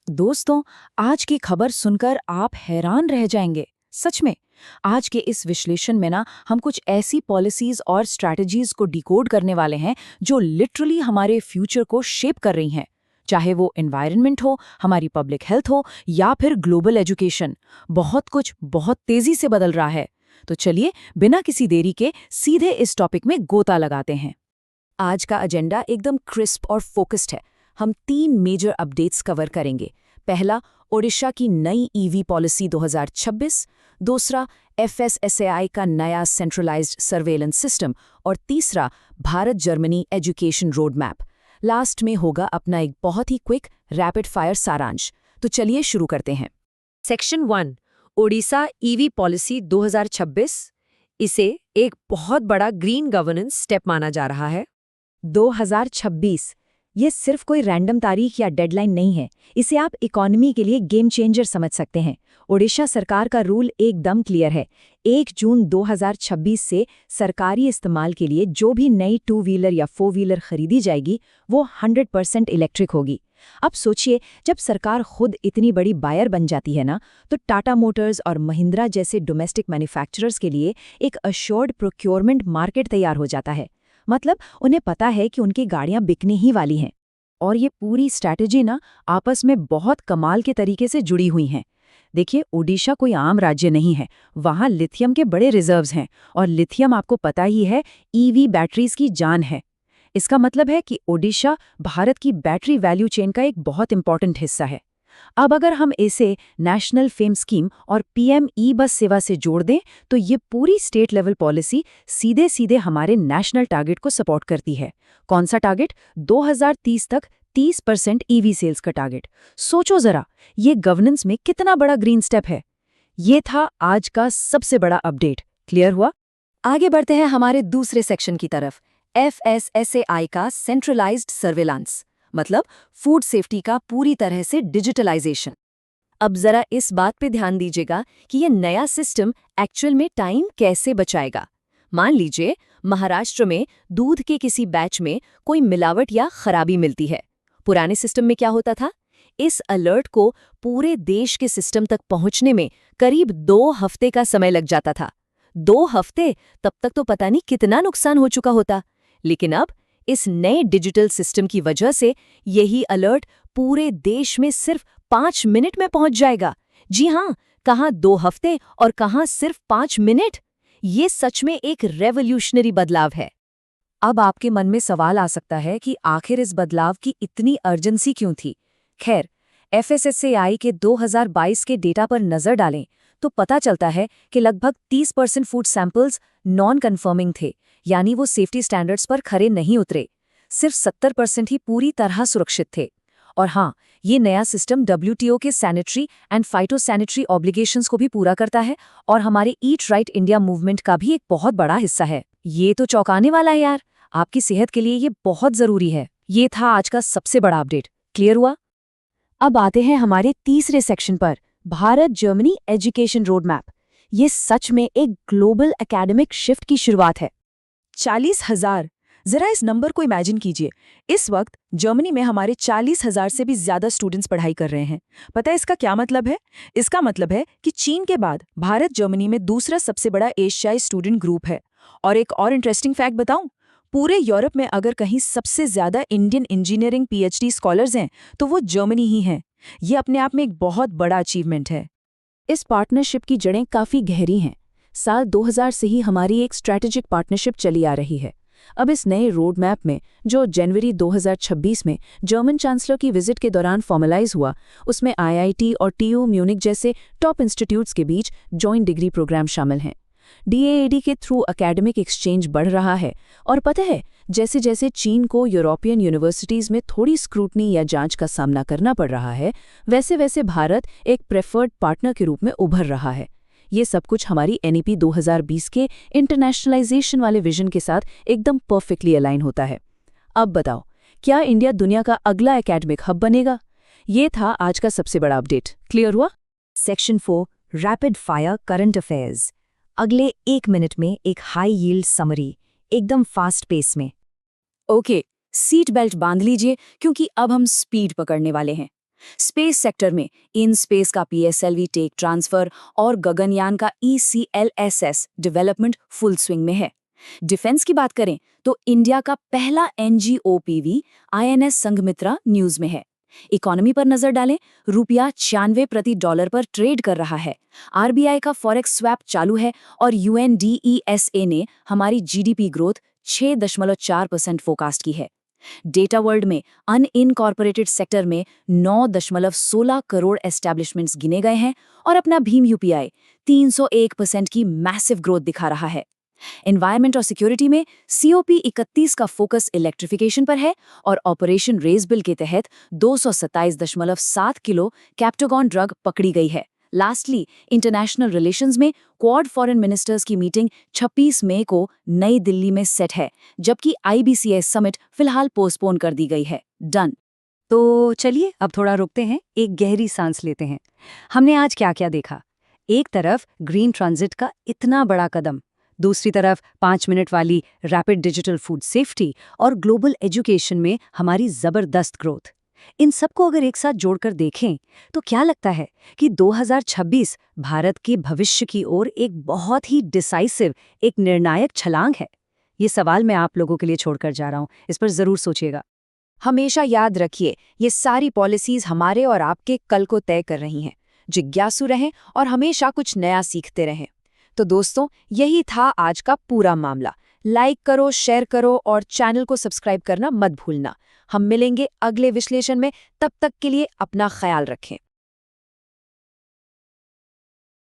दोस्तों, आज की खबर सुनकर आप हैरान रह जाएंगे। सच में, आज के इस विश्लेषण में ना हम कुछ ऐसी पॉलिसीज और स्ट्रैटेजीज को डिकोड करने वाले हैं जो लिटरली हमारे फ्यूचर को शेप कर रही हैं। चाहे वो एनवायरनमेंट हो, हमारी पब्लिक हेल्थ हो या फिर ग्लोबल एजुकेशन, बहुत कुछ बहुत तेजी से बदल रहा है। तो चलिए, बिना किसी देरी के सीधे इस टॉपिक में गोता लगाते हैं। आज का एजेंडा एकदम क्रिस्प और फोकस्ड है। हम 3 मेजर अपडेट्स कवर करेंगे। पहला, ओडिशा की नई ईवी पॉलिसी 2026, दूसरा, एफएसएसएआई का नया सेंट्रलाइज्ड सर्वेलेंस सिस्टम और तीसरा, Bharat Germany education road map. Last में होगा अपना एक बहुत ही क्विक रैपिड फायर सारांश। तो चलिए शुरू करते हैं। Section 1, Odisha EV policy 2026। इसे एक बहुत बड़ा ग्रीन गवर्नेंस स्टेप माना जा रहा है। 2026 ये सिर्फ कोई रैंडम तारीख या डेडलाइन नहीं है। इसे आप इकोनॉमी के लिए गेम चेंजर समझ सकते हैं। ओडिशा सरकार का रूल एकदम क्लियर है। 1 जून 2026 से सरकारी इस्तेमाल के लिए जो भी नई 2 व्हीलर या 4 व्हीलर खरीदी जाएगी वो 100% इलेक्ट्रिक होगी। अब सोचिए, जब सरकार खुद इतनी बड़ी बायर बन जाती है ना, तो टाटा मोटर्स और महिंद्रा जैसे डोमेस्टिक मैन्युफैक्चरर्स के लिए एक अश्योर्ड प्रोक्योरमेंट मार्केट तैयार हो जाता है। मतलब उन्हें पता है कि उनकी गाड़ियां बिकने ही वाली हैं। और ये पूरी स्ट्रैटेजी ना आपस में बहुत कमाल के तरीके से जुड़ी हुई हैं। देखिए, ओडिशा कोई आम राज्य नहीं है। वहाँ लिथियम के बड़े रिजर्व्स हैं और लिथियम आपको पता ही है, ईवी बैटरीज की जान है। इसका मतलब है कि ओडिशा भारत की बैटरी वैल्यू चेन का एक बहुत इंपॉर्टेंट हिस्सा है। अब अगर हम इसे नेशनल फेम स्कीम और पीएम ई बस सेवा से जोड़ दें तो ये पूरी स्टेट लेवल पॉलिसी सीधे सीधे हमारे नेशनल टारगेट को सपोर्ट करती है। कौन सा टारगेट? 2030 तक 30% ईवी सेल्स का टारगेट। सोचो जरा, ये गवर्नेंस में कितना बड़ा ग्रीन स्टेप है। ये था आज का सबसे बड़ा अपडेट। क्लियर हुआ? आगे बढ़ते हैं हमारे दूसरे सेक्शन की तरफ, एफएसएसएआई का सेंट्रलाइज्ड सर्वेलांस, मतलब फूड सेफ्टी का पूरी तरह से डिजिटलाइजेशन। अब जरा इस बात पे ध्यान दीजिएगा कि ये नया सिस्टम एक्चुअल में टाइम कैसे बचाएगा। मान लीजिए महाराष्ट्र में दूध के किसी बैच में कोई मिलावट या खराबी मिलती है। पुराने सिस्टम में क्या होता था? इस अलर्ट को पूरे देश के सिस्टम तक पहुंचने में करीब 2 हफ्ते का समय लग जाता था। 2 हफ्ते, तब तक तो पता नहीं कितना नुकसान हो चुका होता। लेकिन अब इस नए डिजिटल सिस्टम की वजह से यही अलर्ट पूरे देश में सिर्फ 5 मिनट में पहुंच जाएगा। जी हाँ, कहाँ 2 हफ्ते और कहाँ सिर्फ 5 मिनट। ये सच में एक रेवोल्यूशनरी बदलाव है। अब आपके मन में सवाल आ सकता है कि आखिर इस बदलाव की इतनी अर्जेंसी क्यों थी? खैर, एफएसएसएआई के 2022 के डेटा पर नजर डालें तो पता चलता है कि लगभग 30% फूड सैंपल्स नॉन कन्फर्मिंग थे, यानी वो सेफ्टी स्टैंडर्ड्स पर खरे नहीं उतरे। सिर्फ 70% ही पूरी तरह सुरक्षित थे। और हाँ, ये नया सिस्टम डब्ल्यूटीओ के सैनिटरी एंड फाइटोसैनिटरी ऑब्लिगेशंस को भी पूरा करता है और हमारे ईट राइट इंडिया मूवमेंट का भी एक बहुत बड़ा हिस्सा है। ये तो चौंकाने वाला है यार। आपकी सेहत के लिए ये बहुत जरूरी है। ये था आज का सबसे बड़ा अपडेट। क्लियर हुआ? अब आते हैं हमारे तीसरे सेक्शन पर, Bharat Germany education road map. ये सच में एक ग्लोबल एकेडमिक शिफ्ट की शुरुआत है। 40,000, जरा इस नंबर को इमेजिन कीजिए। इस वक्त जर्मनी में हमारे 40,000 से भी ज्यादा स्टूडेंट्स पढ़ाई कर रहे हैं। पता है इसका क्या मतलब है? इसका मतलब है कि चीन के बाद भारत जर्मनी में दूसरा सबसे बड़ा एशियाई स्टूडेंट ग्रुप है। और एक और इंटरेस्टिंग फैक्ट बताऊं, पूरे यूरोप में अगर कहीं सबसे ज्यादा इंडियन इंजीनियरिंग पीएचडी स्कॉलर्स हैं तो वो जर्मनी ही हैं। ये अपने आप में एक बहुत बड़ा अचीवमेंट है। इस पार्टनरशिप की जड़ें काफी गहरी हैं। साल 2000 से ही हमारी एक स्ट्रैटेजिक पार्टनरशिप चली आ रही है। अब इस नए रोड मैप में, जो जनवरी 2026 में जर्मन चांसलर की विजिट के दौरान फॉर्मलाइज हुआ, उसमें आईआईटी और टीयू म्यूनिक जैसे टॉप इंस्टीट्यूट्स के बीच जॉइंट डिग्री प्रोग्राम शामिल हैं। डीएएडी के थ्रू एकेडमिक एक्सचेंज बढ़ रहा है। और पता है, जैसे जैसे चीन को यूरोपियन यूनिवर्सिटीज में थोड़ी स्क्रूटनी या जांच का सामना करना पड़ रहा है, वैसे वैसे भारत एक प्रेफर्ड पार्टनर के रूप में उभर रहा है। ये सब कुछ हमारी एनईपी 2020 के इंटरनेशनलाइजेशन वाले विजन के साथ एकदम परफेक्टली अलाइन होता है। अब बताओ, क्या इंडिया दुनिया का अगला एकेडमिक हब बनेगा? ये था आज का सबसे बड़ा अपडेट। क्लियर हुआ? Section 4, rapid fire current affairs. अगले 1 मिनट में एक हाई यील्ड समरी, एकदम फास्ट पेस में। ओके, सीट बेल्ट बांध लीजिए क्योंकि अब हम स्पीड पकड़ने वाले हैं। स्पेस सेक्टर में इन स्पेस का PSLV टेक ट्रांसफर और गगनयान का ECLSS डेवलपमेंट फुल स्विंग में है। डिफेंस की बात करें तो इंडिया का पहला NGOPV INS संघमित्रा न्यूज में है। इकोनॉमी पर नजर डालें, रुपया 96 प्रति डॉलर पर ट्रेड कर रहा है। RBI का फॉरेक्स स्वैप चालू है और UNDESA ने हमारी GDP ग्रोथ 6.4% फोरकास्ट की है। डेटा वर्ल्ड में अनइनकॉर्पोरेटेड सेक्टर में 9.16 करोड़ एस्टैब्लिशमेंट्स गिने गए हैं और अपना भीम UPI 301% की मैसिव ग्रोथ दिखा रहा है। एनवायरमेंट और सिक्योरिटी में COP 31 का फोकस इलेक्ट्रिफिकेशन पर है और ऑपरेशन रेज बिल के तहत 227.7 किलो कैप्टागॉन ड्रग पकड़ी गई है। लास्टली, इंटरनेशनल रिलेशंस में क्वाड फॉरेन मिनिस्टर्स की मीटिंग 26 मई को नई दिल्ली में सेट है, जबकि IBCS समिट फिलहाल पोस्टपोन कर दी गई है। डन। तो चलिए अब थोड़ा रुकते हैं, एक गहरी सांस लेते हैं। हमने आज क्या क्या देखा? एक तरफ ग्रीन ट्रांजिट का इतना बड़ा कदम, दूसरी तरफ 5 मिनट वाली रैपिड डिजिटल फूड सेफ्टी और ग्लोबल एजुकेशन में हमारी जबरदस्त ग्रोथ। इन सबको अगर एक साथ जोड़कर देखें तो क्या लगता है कि 2026 भारत के भविष्य की ओर एक बहुत ही डिसाइसिव, एक निर्णायक छलांग है? ये सवाल मैं आप लोगों के लिए छोड़कर जा रहा हूं, इस पर जरूर सोचिएगा। हमेशा याद रखिए, ये सारी पॉलिसीज हमारे और आपके कल को तय कर रही हैं। जिज्ञासु रहें और हमेशा कुछ नया सीखते रहें। तो दोस्तों, यही था आज का पूरा मामला। लाइक करो, शेयर करो और चैनल को सब्सक्राइब करना मत भूलना। हम मिलेंगे अगले विश्लेषण में, तब तक के लिए अपना ख्याल रखें।